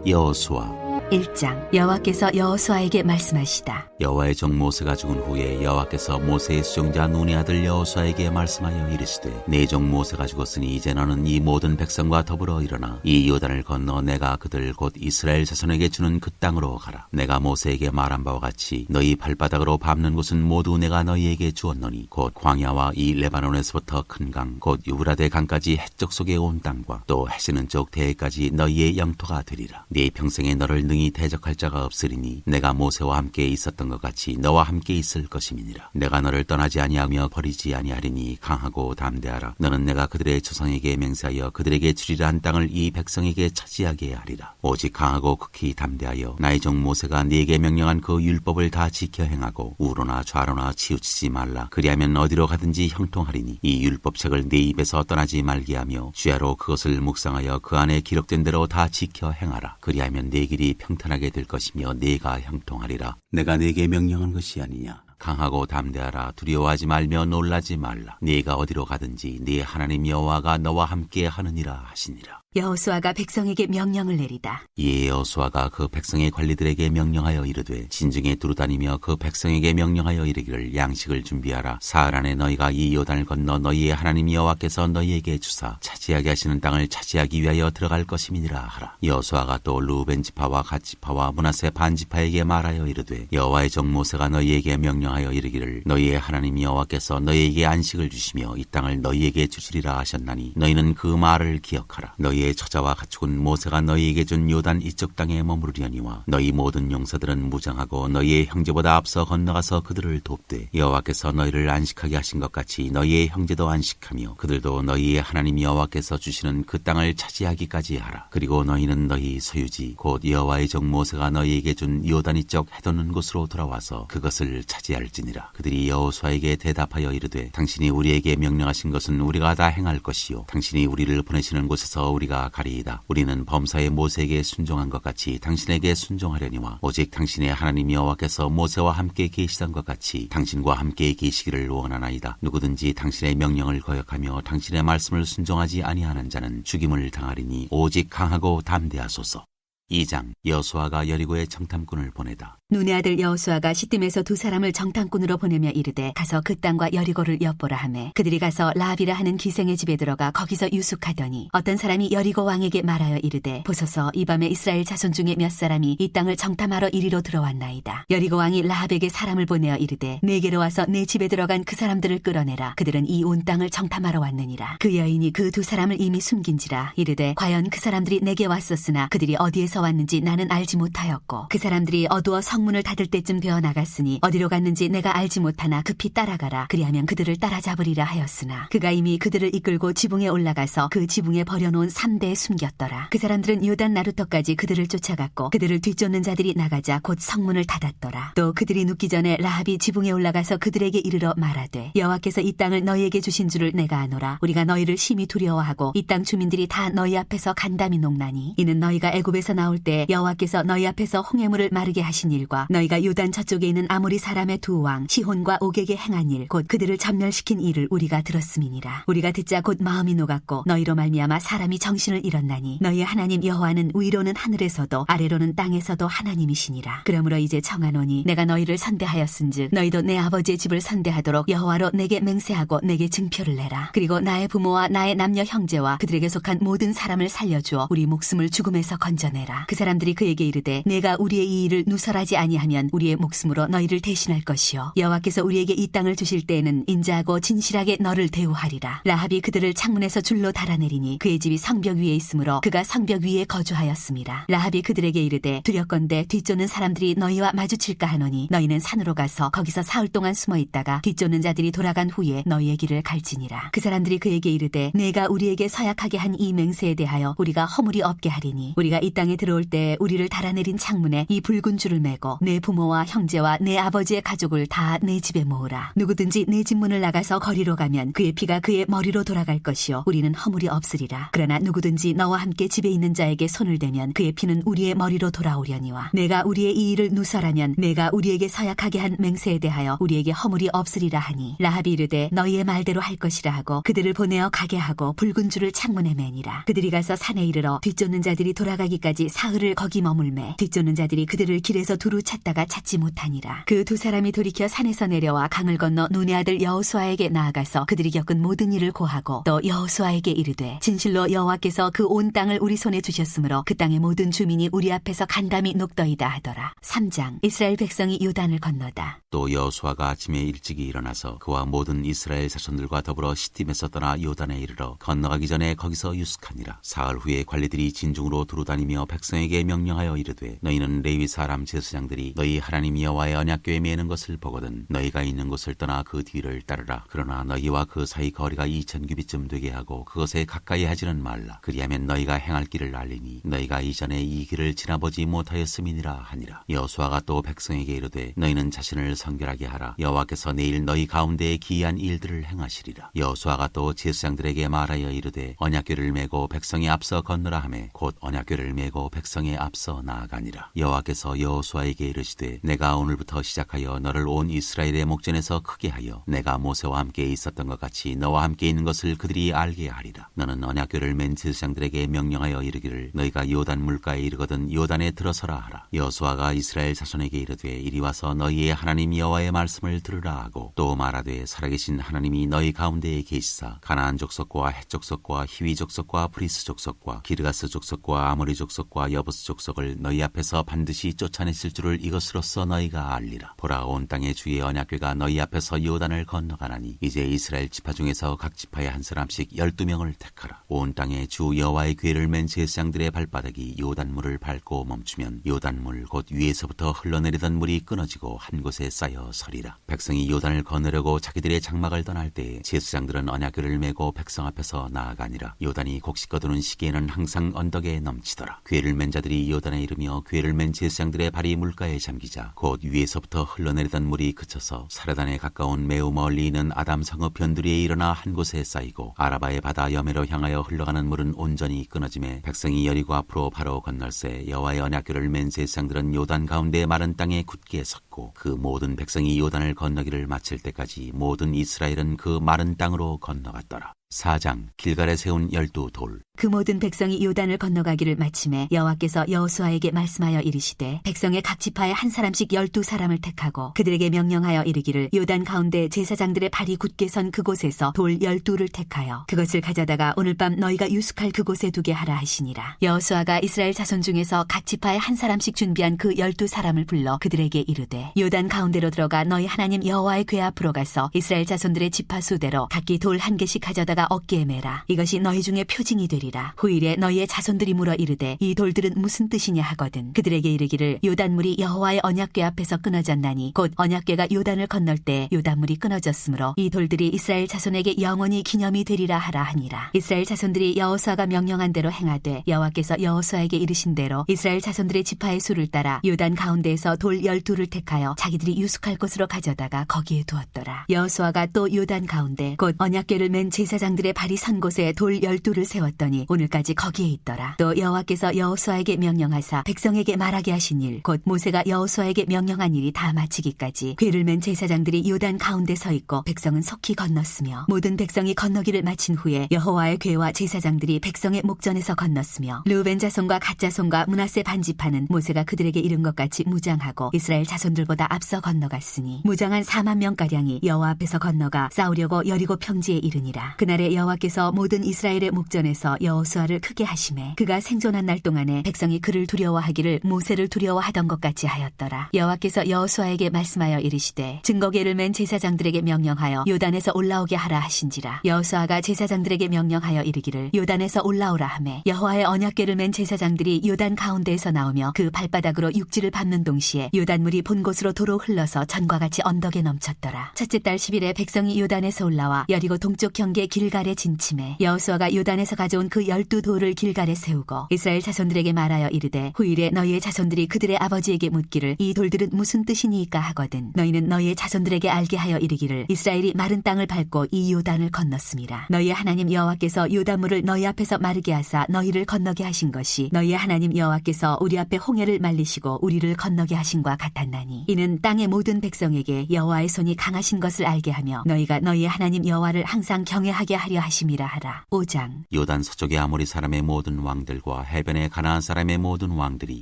여호수아 1장. 여호와께서 여호수아에게 말씀하시다. 여호와의 종 모세가 죽은 후에 여호와께서 모세의 수종자 눈의 아들 여호수아에게 말씀하여 이르시되 내 종 모세가 죽었으니 이제 너는 이 모든 백성과 더불어 일어나 이 요단을 건너 내가 그들 곧 이스라엘 자손에게 주는 그 땅으로 가라. 내가 모세에게 말한 바와 같이 너희 발바닥으로 밟는 곳은 모두 내가 너희에게 주었노니 곧 광야와 이 레바논에서부터 큰 강 곧 유브라데 강까지 해적 속에 온 땅과 또 해지는 쪽 대해까지 너희의 영토가 되리라. 네 평생에 너를 능히 대적할 자가 없으리니 내가 모세와 함께 있었던 것 같이 너와 함께 있을 것임이니라. 내가 너를 떠나지 아니하며 버리지 아니하리니 강하고 담대하라. 너는 내가 그들의 조상에게 맹세하여 그들에게 주리라 한 땅을 이 백성에게 차지하게 하리라. 오직 강하고 극히 담대하여 나의 종 모세가 네게 명령한 그 율법을 다 지켜 행하고 우로나 좌로나 치우치지 말라. 그리하면 어디로 가든지 형통하리니 이 율법책을 네 입에서 떠나지 말게 하며 주야로 그것을 묵상하여 그 안에 기록된 대로 다 지켜 행하라. 그리하면 네 길이 평탄하게 될 것이며 네가 형통하리라. 내가 네게 명령한 것이 아니냐. 강하고 담대하라. 두려워하지 말며 놀라지 말라. 네가 어디로 가든지 네 하나님 여호와가 너와 함께 하느니라 하시니라. 여호수아가 백성에게 명령을 내리다. 이에 여호수아가 그 백성의 관리들에게 명령하여 이르되 진중에 두루다니며 그 백성에게 명령하여 이르기를 양식을 준비하라. 사흘 안에 너희가 이 요단을 건너 너희의 하나님 여호와께서 너희에게 주사 차지하게 하시는 땅을 차지하기 위하여 들어갈 것임이니라 하라. 여호수아가 또 루벤 지파와 갓 지파와 므낫세 반 지파에게 말하여 이르되 여호와의 종 모세가 너희에게 명령하여 이르기를 너희의 하나님 여호와께서 너희에게 안식을 주시며 이 땅을 너희에게 주시리라 하셨나니 너희는 그 말을 기억하라. 너희의 처자와 가축은 모세가 너희에게 준 요단 이쪽 땅에 머무르려니와 너희 모든 용사들은 무장하고 너희의 형제보다 앞서 건너가서 그들을 돕되 여호와께서 너희를 안식하게 하신 것 같이 너희의 형제도 안식하며 그들도 너희의 하나님 여호와께서 주시는 그 땅을 차지하기까지 하라. 그리고 너희는 너희 소유지 곧 여호와의 종 모세가 너희에게 준 요단 이쪽 해돋는 곳으로 돌아와서 그것을 차지할지니라. 그들이 여호수아에게 대답하여 이르되 당신이 우리에게 명령하신 것은 우리가 다 행할 것이요 당신이 우리를 보내시는 곳에서 우리가 가리이다. 우리는 범사의 모세에게 순종한 것 같이 당신에게 순종하려니와 오직 당신의 하나님 여호와께서 모세와 함께 계시던 것 같이 당신과 함께 계시기를 원하나이다. 누구든지 당신의 명령을 거역하며 당신의 말씀을 순종하지 아니하는 자는 죽임을 당하리니 오직 강하고 담대하소서. 2장. 여호수아가 여리고에 정탐꾼을 보내다. 눈의 아들 여호수아가 시딤에서 두 사람을 정탐꾼으로 보내며 이르되 가서 그 땅과 여리고를 엿보라 하매 그들이 가서 라합이라 하는 기생의 집에 들어가 거기서 유숙하더니 어떤 사람이 여리고 왕에게 말하여 이르되 보소서 이 밤에 이스라엘 자손 중에 몇 사람이 이 땅을 정탐하러 이리로 들어왔나이다. 여리고 왕이 라합에게 사람을 보내어 이르되 내게로 와서 내 집에 들어간 그 사람들을 끌어내라. 그들은 이 온 땅을 정탐하러 왔느니라. 그 여인이 그 두 사람을 이미 숨긴지라. 이르되 과연 그 사람들이 내게 왔었으나 그들이 어디에서 왔는지 나는 알지 못하였고 그 사람들이 어두워 성문을 닫을 때쯤 되어 나갔으니 어디로 갔는지 내가 알지 못하나 급히 따라가라. 그리하면 그들을 따라잡으리라 하였으나 그가 이미 그들을 이끌고 지붕에 올라가서 그 지붕에 버려놓은 3대에 숨겼더라. 그 사람들은 요단 나루터까지 그들을 쫓아갔고 그들을 뒤쫓는 자들이 나가자 곧 성문을 닫았더라. 또 그들이 눕기 전에 라합이 지붕에 올라가서 그들에게 이르러 말하되 여호와께서 이 땅을 너희에게 주신 줄을 내가 아노라. 우리가 너희를 심히 두려워하고 이 땅 주민들이 다 너희 앞에서 간담이 녹나니 이는 너희가 애굽에서 나올 때 여호와께서 너희 앞에서 홍해물을 마르게 하신 일과 너희가 요단 저쪽에 있는 아모리 사람의 두 왕 시혼과 옥에게 행한 일 곧 그들을 전멸시킨 일을 우리가 들었음이니라. 우리가 듣자 곧 마음이 녹았고 너희로 말미암아 사람이 정신을 잃었나니 너희의 하나님 여호와는 위로는 하늘에서도 아래로는 땅에서도 하나님이시니라. 그러므로 이제 청하노니 내가 너희를 선대하였은즉 너희도 내 아버지의 집을 선대하도록 여호와로 내게 맹세하고 내게 증표를 내라. 그리고 나의 부모와 나의 남녀 형제와 그들에게 속한 모든 사람을 살려주어 우리 목숨을 죽음에서 건져내라. 그 사람들이 그에게 이르되 내가 우리의 이 일을 누설하지 아니하면 우리의 목숨으로 너희를 대신할 것이요 여호와께서 우리에게 이 땅을 주실 때에는 인자하고 진실하게 너를 대우하리라. 라합이 그들을 창문에서 줄로 달아내리니 그의 집이 성벽 위에 있으므로 그가 성벽 위에 거주하였습니다. 라합이 그들에게 이르되 두렵건대 뒤쫓는 사람들이 너희와 마주칠까 하노니 너희는 산으로 가서 거기서 사흘 동안 숨어 있다가 뒤쫓는 자들이 돌아간 후에 너희의 길을 갈지니라. 그 사람들이 그에게 이르되 내가 우리에게 서약하게 한 이 맹세에 대하여 우리가 허물이 없게 하리니 우리가 이 땅에 들어올 때 우리를 달아내린 창문에 이 붉은 줄을 매고 하고 내 부모와 형제와 내 아버지의 가족을 다 내 집에 모으라. 누구든지 내 집 문을 나가서 거리로 가면 그의 피가 그의 머리로 돌아갈 것이요 우리는 허물이 없으리라. 그러나 누구든지 너와 함께 집에 있는 자에게 손을 대면 그의 피는 우리의 머리로 돌아오려니와 내가 우리의 이 일을 누설하면 내가 우리에게 서약하게 한 맹세에 대하여 우리에게 허물이 없으리라 하니 라합이 이르되 너희의 말대로 할 것이라 하고 그들을 보내어 가게 하고 붉은 줄을 창문에 매니라. 그들이 가서 산에 이르러 뒤쫓는 자들이 돌아가기까지 사흘을 거기 머물매 뒤쫓는 자들이 그들을 길에서 두루 찾다가 찾지 못하니라. 그 두 사람이 돌이켜 산에서 내려와 강을 건너 눈의 아들 여호수아에게 나아가서 그들이 겪은 모든 일을 고하고 또 여호수아에게 이르되 진실로 여호와께서 그 온 땅을 우리 손에 주셨으므로 그 땅의 모든 주민이 우리 앞에서 간담이 녹더이다 하더라. 3장. 이스라엘 백성이 요단을 건너다. 또 여호수아가 아침에 일찍이 일어나서 그와 모든 이스라엘 자손들과 더불어 시딤에서 떠나 요단에 이르러 건너가기 전에 거기서 유숙하니라. 사흘 후에 관리들이 진중으로 두루다니며 백성에게 명령하여 이르되 너희는 레위 사람 제사장들이 너희 하나님 여호와의 언약궤에 매는 것을 보거든 너희가 있는 곳을 떠나 그 뒤를 따르라. 그러나 너희와 그 사이 거리가 2000규빗쯤 되게 하고 그것에 가까이 하지는 말라. 그리하면 너희가 행할 길을 알리니 너희가 이전에 이 길을 지나보지 못하였음이니라 하니라. 여호수아가 또 백성에게 이르되 너희는 자신을 성결하게 하라. 여호와께서 내일 너희 가운데에 기이한 일들을 행하시리라. 여호수아가 또 제사장들에게 말하여 이르되 언약궤를 메고 백성이 앞서 건너라 하매 곧 언약궤를 메고 백성에 앞서 나아가니라. 여호와께서 여호수아에게 이르시되 내가 오늘부터 시작하여 너를 온 이스라엘의 목전에서 크게 하여 내가 모세와 함께 있었던 것 같이 너와 함께 있는 것을 그들이 알게 하리라. 너는 언약궤를 맨 제사장들에게 명령하여 이르기를 너희가 요단 물가에 이르거든 요단에 들어서라 하라. 여호수아가 이스라엘 자손에게 이르되 이리 와서 너희의 하나님 여호와의 말씀을 들으라 하고 또 말하되 살아계신 하나님이 너희 가운데에 계시사 가나안 족속과 헷 족속과 히위 족속과 브리스 족속과 기르가스 족속과 아모리 족속과 여부스 족속을 너희 앞에서 반드시 쫓아내실 줄을 이것으로써 너희가 알리라. 보라 온 땅의 주의 언약궤가 너희 앞에서 요단을 건너가나니 이제 이스라엘 지파 중에서 각 지파에 한 사람씩 12명을 택하라. 온 땅에 주 여호와의 궤를 맨 제사장들의 발바닥이 요단물을 밟고 멈추면 요단물 곧 위에서부터 흘러내리던 물이 끊어지고 한 곳에 쌓여 서리라. 백성이 요단을 건너려고 자기들의 장막을 떠날 때에 제사장들은 언약궤를 메고 백성 앞에서 나아가니라. 요단이 곡식 거두는 시기에는 항상 언덕에 넘치더라. 궤를 맨 자들이 요단에 이르며 궤를 맨 제사장들의 발이 물가에 잠기자 곧 위에서부터 흘러내리던 물이 그쳐서 사르단에 가까운 매우 멀리 있는 아담 성읍 변두리에 일어나 한 곳에 쌓이고 아라바의 바다 여매로 향하여 흘러가는 물은 온전히 끊어지매 백성이 여리고 앞으로 바로 건널새 여호와의 언약궤를 맨 제사장들은 요단 가운데 마른 땅에 굳게 섰고 그 모든 백성이 요단을 건너기를 마칠 때까지 모든 이스라엘은 그 마른 땅으로 건너갔더라. 4장. 길갈에 세운 12돌. 그 모든 백성이 요단을 건너가기를 마침에 여호와께서 여호수아에게 말씀하여 이르시되 백성의 각 지파에 한 사람씩 12사람을 택하고 그들에게 명령하여 이르기를 요단 가운데 제사장들의 발이 굳게 선 그곳에서 돌 12를 택하여 그것을 가져다가 오늘 밤 너희가 유숙할 그곳에 두게 하라 하시니라. 여호수아가 이스라엘 자손 중에서 각 지파에 한 사람씩 준비한 그 12사람을 불러 그들에게 이르되 요단 가운데로 들어가 너희 하나님 여호와의 궤 앞으로 가서 이스라엘 자손들의 지파 수대로 각기 돌 한 개씩 가져다가 어깨에 매라. 이것이 너희 중에 표징이 되리라. 후일에 너희의 자손들이 물어 이르되 이 돌들은 무슨 뜻이냐 하거든 그들에게 이르기를 요단물이 여호와의 언약궤 앞에서 끊어졌나니 곧 언약궤가 요단을 건널 때 요단물이 끊어졌으므로 이 돌들이 이스라엘 자손에게 영원히 기념이 되리라 하라 하니라. 이스라엘 자손들이 여호수아가 명령한 대로 행하되 여호와께서 여호수아에게 이르신 대로 이스라엘 자손들의 지파의 수를 따라 요단 가운데에서 돌 12를 택하여 자기들이 유숙할 곳으로 가져다가 거기에 두었더라. 여호수아가 또 요단 가운데 곧 언약궤를 맨 제사장들의 발이 선 곳에 돌 12를 세웠더니 오늘까지 거기에 있더라. 또 여호와께서 여호수아에게 명령하사 백성에게 말하게 하신 일 곧 모세가 여호수아에게 명령한 일이 다 마치기까지 궤를 맨 제사장들이 요단 가운데 서 있고 백성은 속히 건넜으며 모든 백성이 건너기를 마친 후에 여호와의 궤와 제사장들이 백성의 목전에서 건넜으며 르우벤 자손과 갓 자손과 므낫세 반지파는 모세가 그들에게 이른 것 같이 무장하고 이스라엘 자손들보다 앞서 건너갔으니 무장한 4만 명가량이 여호와 앞에서 건너가 싸우려고 여리고 평지에 이르니라. 그날에 여호와께서 모든 이스라엘의 목전에서 여호수아를 크게 하시매 그가 생존한 날 동안에 백성이 그를 두려워하기를 모세를 두려워하던 것 같이 하였더라. 여호와께서 여호수아에게 말씀하여 이르시되 증거궤를 맨 제사장들에게 명령하여 요단에서 올라오게 하라 하신지라. 여호수아가 제사장들에게 명령하여 이르기를 요단에서 올라오라 하매 여호와의 언약궤를 맨 제사장들이 요단 가운데에서 나오며 그 발바닥으로 육지를 밟는 동시에 요단물이 본 곳으로 도로 흘러서 전과 같이 언덕에 넘쳤더라. 첫째 달 10일에 백성이 요단에서 올라와 여리고 동쪽 경계 길 길갈에 진침해 여호수아가 요단에서 가져온 그 12돌을 길갈에 세우고 이스라엘 자손들에게 말하여 이르되 후일에 너희의 자손들이 그들의 아버지에게 묻기를 이 돌들은 무슨 뜻이니까 하거든 너희는 너희의 자손들에게 알게 하여 이르기를 이스라엘이 마른 땅을 밟고 이 요단을 건넜습니다. 너희의 하나님 여호와께서 요단물을 너희 앞에서 마르게 하사 너희를 건너게 하신 것이 너희의 하나님 여호와께서 우리 앞에 홍해를 말리시고 우리를 건너게 하신과 같았나니 이는 땅의 모든 백성에게 여호와의 손이 강하신 것을 알게 하며 너희가 너희의 하나님 여호와를 항상 경외하게 하려 하심이라 하라. 5장. 요단 서쪽의 아모리 사람의 모든 왕들과 해변의 가나안 사람의 모든 왕들이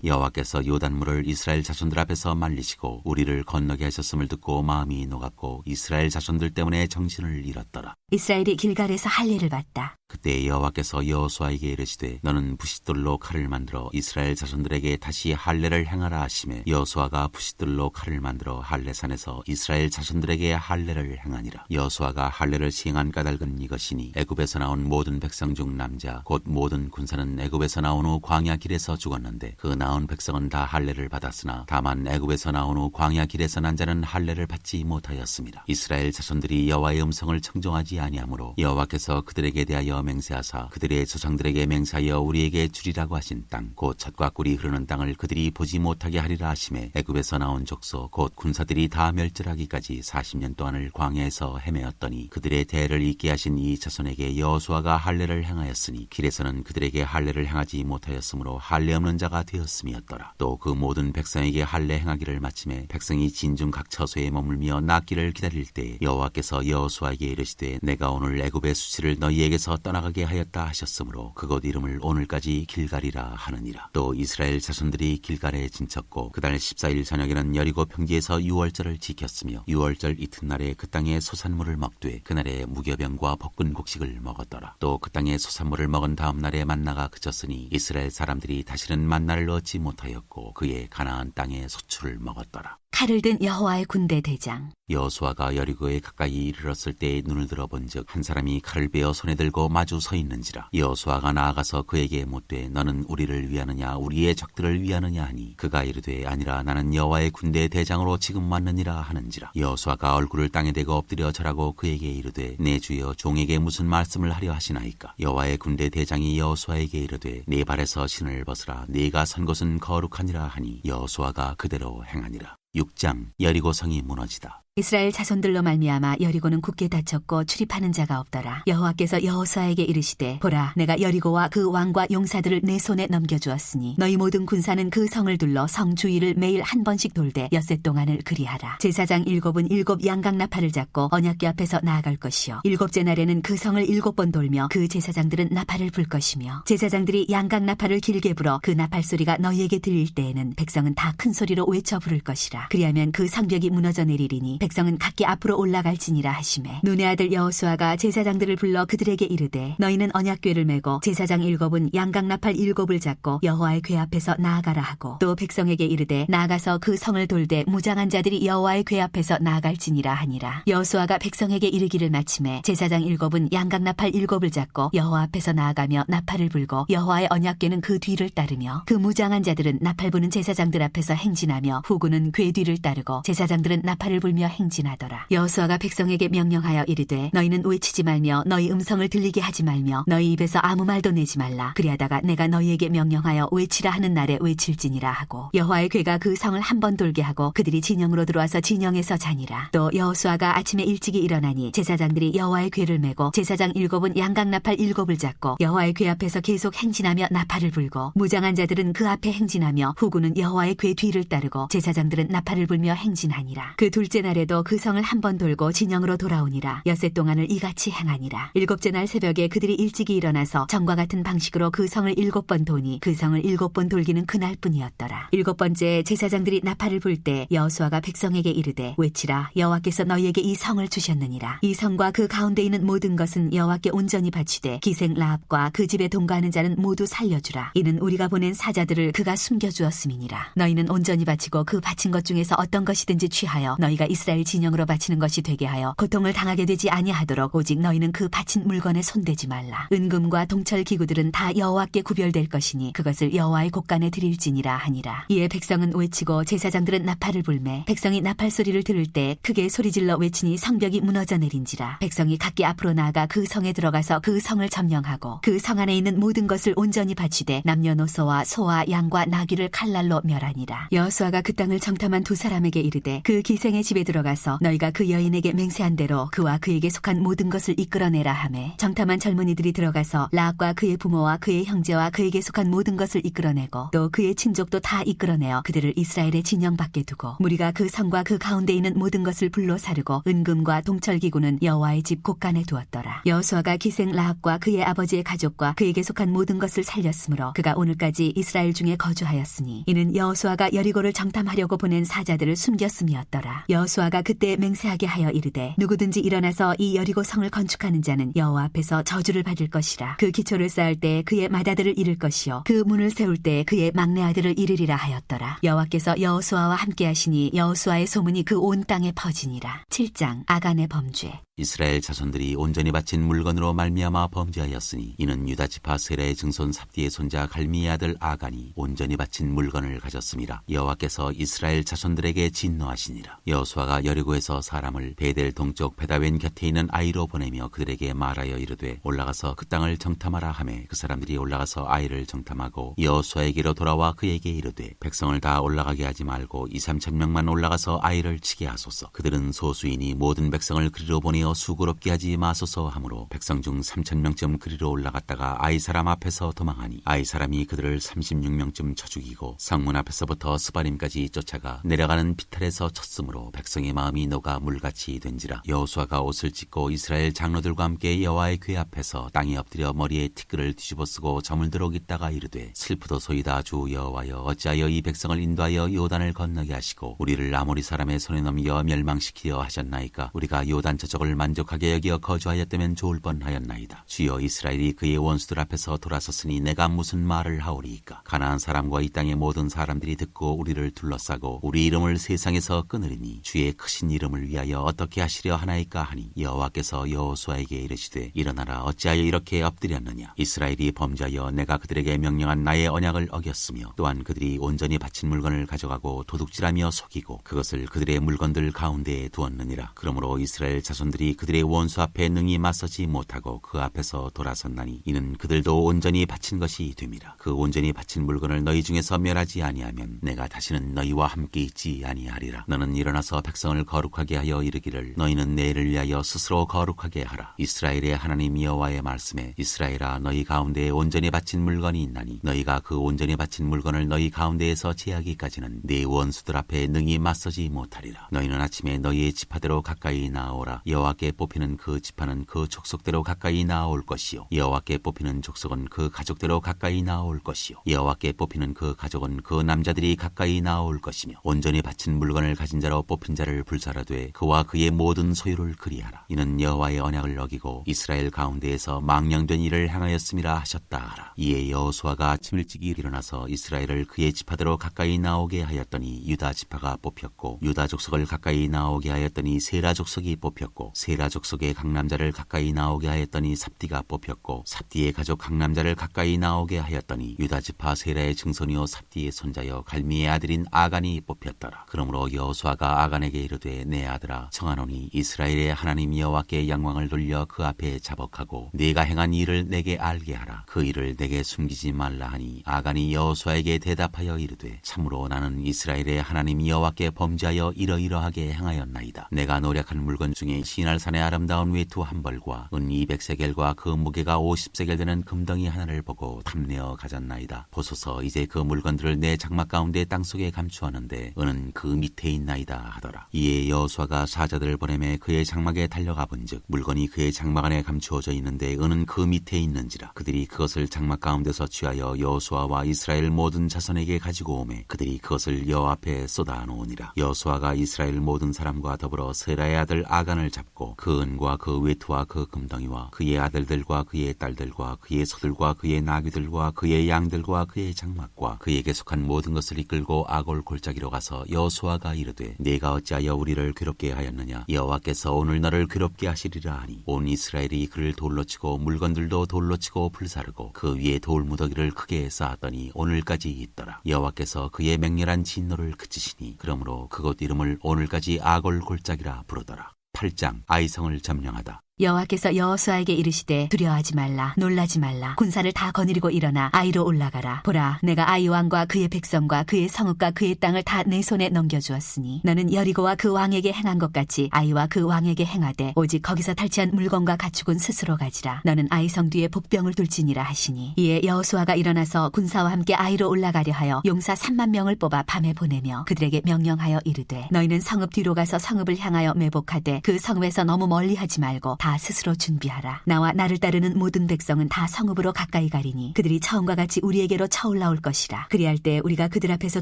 여호와께서 요단물을 이스라엘 자손들 앞에서 말리시고 우리를 건너게 하셨음을 듣고 마음이 녹았고 이스라엘 자손들 때문에 정신을 잃었더라. 이스라엘이 길갈에서 할례를 받다. 그때 여호와께서 여호수아에게 이르시되 너는 부싯돌로 칼을 만들어 이스라엘 자손들에게 다시 할례를 행하라 하시매 여호수아가 부싯돌로 칼을 만들어 할례산에서 이스라엘 자손들에게 할례를 행하니라. 여호수아가 할례를 시행한 까닭은 이것이니 애굽에서 나온 모든 백성 중 남자 곧 모든 군사는 애굽에서 나온 후 광야 길에서 죽었는데 그 나온 백성은 다 할례를 받았으나 다만 애굽에서 나온 후 광야 길에서 난 자는 할례를 받지 못하였습니다. 이스라엘 자손들이 여호와의 음성을 청종하지 아니하므로 여호와께서 그들에게 대하여 맹세하사 그들의 조상들에게 맹세하여 우리에게 주리라고 하신 땅 곧 젖과 꿀이 흐르는 땅을 그들이 보지 못하게 하리라 하시매 애굽에서 나온 족속 곧 군사들이 다 멸절하기까지 40년 동안을 광야에서 헤매었더니 그들의 대를 잇게 하신 이 자손에게 여호수아가 할례를 행하였으니 길에서는 그들에게 할례를 행하지 못하였으므로 할례 없는 자가 되었음이었더라. 또 그 모든 백성에게 할례 행하기를 마침에 백성이 진중 각 처소에 머물며 낫기를 기다릴 때 여호와께서 여호수아에게 이르시되 내가 오늘 애굽의 수치를 너희에게서 떠나가게 하였다 하셨으므로 그곳 이름을 오늘까지 길갈이라 하느니라. 또 이스라엘 자손들이 길갈에 진쳤고 그달 14일 저녁에는 여리고 평지에서 유월절을 지켰으며 유월절 이튿날에 그 땅에 소산물을 먹되 그날에 무교병과 볶은 곡식을 먹었더라. 또 그 땅에 소산물을 먹은 다음 날에 만나가 그쳤으니 이스라엘 사람들이 다시는 만나를 얻지 못하였고 그의 가나안 땅에 소출을 먹었더라. 칼을 든 여호와의 군대 대장. 여호수아가 여리고에 가까이 이르렀을 때에 눈을 들어본즉 한 사람이 칼을 베어 손에 들고 마주 서 있는지라. 여호수아가 나아가서 그에게 묻되 너는 우리를 위하느냐 우리의 적들을 위하느냐 하니 그가 이르되 아니라 나는 여호와의 군대 대장으로 지금 왔느니라 하는지라. 여호수아가 얼굴을 땅에 대고 엎드려 절하고 그에게 이르되 내 주여 종에게 무슨 말씀을 하려 하시나이까. 여호와의 군대 대장이 여호수아에게 이르되 네 발에서 신을 벗으라 네가 선 곳은 거룩하니라 하니 여호수아가 그대로 행하니라. 6장. 여리고 성이 무너지다. 이스라엘 자손들로 말미암아 여리고는 굳게 닫혔고 출입하는 자가 없더라. 여호와께서 여호수아에게 이르시되 보라 내가 여리고와 그 왕과 용사들을 내 손에 넘겨주었으니 너희 모든 군사는 그 성을 둘러 성 주위를 매일 한 번씩 돌되 엿새 동안을 그리하라. 제사장 7은 7 양각 나팔을 잡고 언약궤 앞에서 나아갈 것이요 7째 날에는 그 성을 7번 돌며 그 제사장들은 나팔을 불 것이며 제사장들이 양각 나팔을 길게 불어 그 나팔 소리가 너희에게 들릴 때에는 백성은 다 큰 소리로 외쳐 부를 것이라. 그리하면 그 성벽이 무너져 내리리니 백성은 각기 앞으로 올라갈지니라 하시매 눈의 아들 여호수아가 제사장들을 불러 그들에게 이르되 너희는 언약궤를 메고 제사장 7은 양각 나팔 7을 잡고 여호와의 궤 앞에서 나아가라 하고 또 백성에게 이르되 나아가서 그 성을 돌되 무장한 자들이 여호와의 궤 앞에서 나아갈지니라 하니라. 여호수아가 백성에게 이르기를 마침에 제사장 7은 양각 나팔 7을 잡고 여호와 앞에서 나아가며 나팔을 불고 여호와의 언약궤는 그 뒤를 따르며 그 무장한 자들은 나팔 부는 제사장들 앞에서 행진하며 후군은 궤 뒤를 따르고 제사장들은 나팔을 불며 행진하더라. 여호수아가 백성에게 명령하여 이르되 너희는 외치지 말며 너희 음성을 들리게 하지 말며 너희 입에서 아무 말도 내지 말라. 그리하다가 내가 너희에게 명령하여 외치라 하는 날에 외칠지니라 하고 여호와의 궤가 그 성을 한 번 돌게 하고 그들이 진영으로 들어와서 진영에서 자니라. 또 여호수아가 아침에 일찍이 일어나니 제사장들이 여호와의 궤를 메고 제사장 7은 양각 나팔 7을 잡고 여호와의 궤 앞에서 계속 행진하며 나팔을 불고 무장한 자들은 그 앞에 행진하며 후군은 여호와의 궤 뒤를 따르고 제사장들은 나팔을 불며 행진하니라. 그 둘째 날에 또 그 성을 한 번 돌고 진영으로 돌아오니라. 엿새 동안을 이같이 행하니라. 7째 날 새벽에 그들이 일찍이 일어나서 전과 같은 방식으로 그 성을 7번 도니 그 성을 7번 돌기는 그날뿐이었더라. 7번째 제사장들이 나팔을 불 때 여호수아가 백성에게 이르되 외치라 여호와께서 너희에게 이 성을 주셨느니라. 이 성과 그 가운데 있는 모든 것은 여호와께 온전히 바치되 기생 라합과 그 집에 동거하는 자는 모두 살려주라. 이는 우리가 보낸 사자들을 그가 숨겨주었음이니라. 너희는 온전히 바치고 그 바친 것 중에서 어떤 것이든지 취하여 너희가 이스라엘 이스라엘 진영으로 바치는 것이 되게 하여 고통을 당하게 되지 아니하도록 오직 너희는 그 바친 물건에 손대지 말라. 은금과 동철 기구들은 다 여호와께 구별될 것이니 그것을 여호와의 곳간에 드릴지니라 하니라. 이에 백성은 외치고 제사장들은 나팔을 불매 백성이 나팔 소리를 들을 때 크게 소리질러 외치니 성벽이 무너져 내린지라. 백성이 각기 앞으로 나아가 그 성에 들어가서 그 성을 점령하고 그 성 안에 있는 모든 것을 온전히 바치되 남녀노소와 소와 양과 나귀를 칼날로 멸하니라. 여호수아가 그 땅을 정탐한 두 사람에게 이르되 그 기생의 집에 들어가서 너희가 그 여인에게 맹세한 대로 그와 그에게 속한 모든 것을 이끌어내라 하매 정탐한 젊은이들이 들어가서 라합과 그의 부모와 그의 형제와 그에게 속한 모든 것을 이끌어내고 또 그의 친족도 다 이끌어내어 그들을 이스라엘의 진영 밖에 두고 무리가 그 성과 그 가운데 있는 모든 것을 불로 사르고 은금과 동철기구는 여호와의 집 곳간에 두었더라. 여호수아가 기생 라합과 그의 아버지의 가족과 그에게 속한 모든 것을 살렸으므로 그가 오늘까지 이스라엘 중에 거주하였으니 이는 여호수아가 여리고를 정탐하려고 보낸 사자들을 숨겼음이었더라. 여호수아가 그때 맹세하게 하여 이르되 누구든지 일어나서 이 여리고 성을 건축하는 자는 여호와 앞에서 저주를 받을 것이라. 그 기초를 쌓을 때 그의 맏아들을 잃을 것이요 그 문을 세울 때 그의 막내 아들을 잃으리라 하였더라. 여호와께서 여호수아와 함께 하시니 여호수아의 소문이 그 온 땅에 퍼지니라. 7장 아간의 범죄. 이스라엘 자손들이 온전히 바친 물건으로 말미암아 범죄하였으니 이는 유다 지파 세라의 증손 삽디의 손자 갈미의 아들 아간이 온전히 바친 물건을 가졌음이라. 여호와께서 이스라엘 자손들에게 진노하시니라. 여호수아가 여리고에서 사람을 베델 동쪽 베다웬 곁에 있는 아이로 보내며 그들에게 말하여 이르되 올라가서 그 땅을 정탐하라 하매 그 사람들이 올라가서 아이를 정탐하고 여호수아에게로 돌아와 그에게 이르되 백성을 다 올라가게 하지 말고 2-3천 명만 올라가서 아이를 치게 하소서. 그들은 소수이니 모든 백성을 그리로 보내어 수고롭게 하지 마소서 하므로 백성 중 3,000명쯤 그리로 올라갔다가 아이 사람 앞에서 도망하니 아이 사람이 그들을 36명쯤 쳐 죽이고 성문 앞에서부터 스바림까지 쫓아가 내려가는 비탈에서 쳤으므로 백성의 마음이 녹아 물같이 된지라. 여호수아가 옷을 찢고 이스라엘 장로들과 함께 여호와의 궤 앞에서 땅에 엎드려 머리에 티끌을 뒤집어 쓰고 저물도록 있다가 이르되 슬프도소이다 주 여호와여 어찌하여 이 백성을 인도하여 요단을 건너게 하시고 우리를 아모리 사람의 손에 넘겨 멸망시키려 하셨나이까. 우리가 요단 저쪽을 만족하게 여기어 거주하였다면 좋을 뻔하였나이다. 주여 이스라엘이 그의 원수들 앞에서 돌아섰으니 내가 무슨 말을 하오리이까. 가나안 사람과 이 땅의 모든 사람들이 듣고 우리를 둘러싸고 우리 이름을 세상에서 끊으리니 주의 크신 이름을 위하여 어떻게 하시려 하나이까 하니 여호와께서 여호수아에게 이르시되 일어나라 어찌하여 이렇게 엎드렸느냐. 이스라엘이 범죄하여 내가 그들에게 명령한 나의 언약을 어겼으며 또한 그들이 온전히 바친 물건을 가져가고 도둑질하며 속이고 그것을 그들의 물건들 가운데에 두었느니라. 그러므로 이스라엘 자손들이 그들의 원수 앞에 능히 맞서지 못하고 그 앞에서 돌아섰나니 이는 그들도 온전히 바친 것이 됨이라. 그 온전히 바친 물건을 너희 중에서 멸하지 아니하면 내가 다시는 너희와 함께 있지 아니하리라. 너는 일어나서 백성을 거룩하게 하여 이르기를 너희는 내일을 위하여 스스로 거룩하게 하라. 이스라엘의 하나님 여호와의 말씀에 이스라엘아 너희 가운데에 온전히 바친 물건이 있나니 너희가 그 온전히 바친 물건을 너희 가운데에서 제하기까지는 네 원수들 앞에 능히 맞서지 못하리라. 너희는 아침에 너희의 지파대로 가까이 나아오라. 여호와께 뽑히는 그 지파는 그 족속대로 가까이 나아올 것이요 여호와께 뽑히는 족속은 그 가족대로 가까이 나아올 것이요 여호와께 뽑히는 그 가족은 그 남자들이 가까이 나아올 것이며 온전히 바친 물건을 가진 자로 뽑힌 자를 불사르되 그와 그의 모든 소유를 그리하라. 이는 여호와의 언약을 어기고 이스라엘 가운데에서 망령된 일을 행하였음이라 하셨다 하라. 이에 여호수아가 아침 일찍 일어나서 이스라엘을 그의 지파대로 가까이 나오게 하였더니 유다 지파가 뽑혔고 유다 족속을 가까이 나오게 하였더니 세라 족속이 뽑혔고 세라 족속의 각 남자를 가까이 나오게 하였더니 삽디가 뽑혔고 삽디의 가족 각 남자를 가까이 나오게 하였더니 유다 지파 세라의 증손이요 삽디의 손자여 갈미의 아들인 아간이 뽑혔더라. 그러므로 여호수아가 아간에게 이르되 내 아들아 청하노니 이스라엘의 하나님 여호와께 영광을 돌려 그 앞에 자복하고 네가 행한 일을 내게 알게 하라. 그 일을 내게 숨기지 말라 하니 아간이 여호수아에게 대답하여 이르되 참으로 나는 이스라엘의 하나님 여호와께 범죄하여 이러이러하게 행하였나이다. 내가 노력한 물건 중에 시날산의 아름다운 외투 한 벌과 은 200세겔과 그 무게가 50세겔 되는 금덩이 하나를 보고 탐내어 가졌나이다. 보소서 이제 그 물건들을 내 장막 가운데 땅속에 감추었는데 은은 그 밑에 있나이다 하더라. 이에 여호수아가 사자들을 보내매 그의 장막에 달려가 본즉 물건이 그의 장막 안에 감추어져 있는데 은은 그 밑에 있는지라. 그들이 그것을 장막 가운데서 취하여 여호수아와 이스라엘 모든 자손에게 가지고 오매 그들이 그것을 여호와 앞에 쏟아 놓으니라. 여호수아가 이스라엘 모든 사람과 더불어 세라의 아들 아간을 잡고 주시고 그 은과 그 외투와 그 금덩이와 그의 아들들과 그의 딸들과 그의 소들과 그의 나귀들과 그의 양들과 그의 장막과 그에게 속한 모든 것을 이끌고 아골 골짜기로 가서 여호수아가 이르되 네가 어찌하여 우리를 괴롭게 하였느냐 여호와께서 오늘 너를 괴롭게 하시리라 하니 온 이스라엘이 그를 돌로 치고 물건들도 돌로 치고 불사르고 그 위에 돌 무더기를 크게 쌓았더니 오늘까지 있더라. 여호와께서 그의 맹렬한 진노를 그치시니 그러므로 그곳 이름을 오늘까지 아골 골짜기라 부르더라. 8장 아이성을 점령하다. 여호와께서 여호수아에게 이르시되 두려워하지 말라 놀라지 말라 군사를 다 거느리고 일어나 아이로 올라가라. 보라 내가 아이 왕과 그의 백성과 그의 성읍과 그의 땅을 다 내 손에 넘겨주었으니 너는 여리고와 그 왕에게 행한 것 같이 아이와 그 왕에게 행하되 오직 거기서 탈취한 물건과 가축은 스스로 가지라. 너는 아이 성 뒤에 복병을 둘지니라 하시니 이에 여호수아가 일어나서 군사와 함께 아이로 올라가려 하여 용사 3만 명을 뽑아 밤에 보내며 그들에게 명령하여 이르되 너희는 성읍 뒤로 가서 성읍을 향하여 매복하되 그 성읍에서 너무 멀리하지 말고 다 스스로 준비하라. 나와 나를 따르는 모든 백성은 다 성읍으로 가까이 가리니 그들이 처음과 같이 우리에게로 쳐올라올 것이라. 그리할 때 우리가 그들 앞에서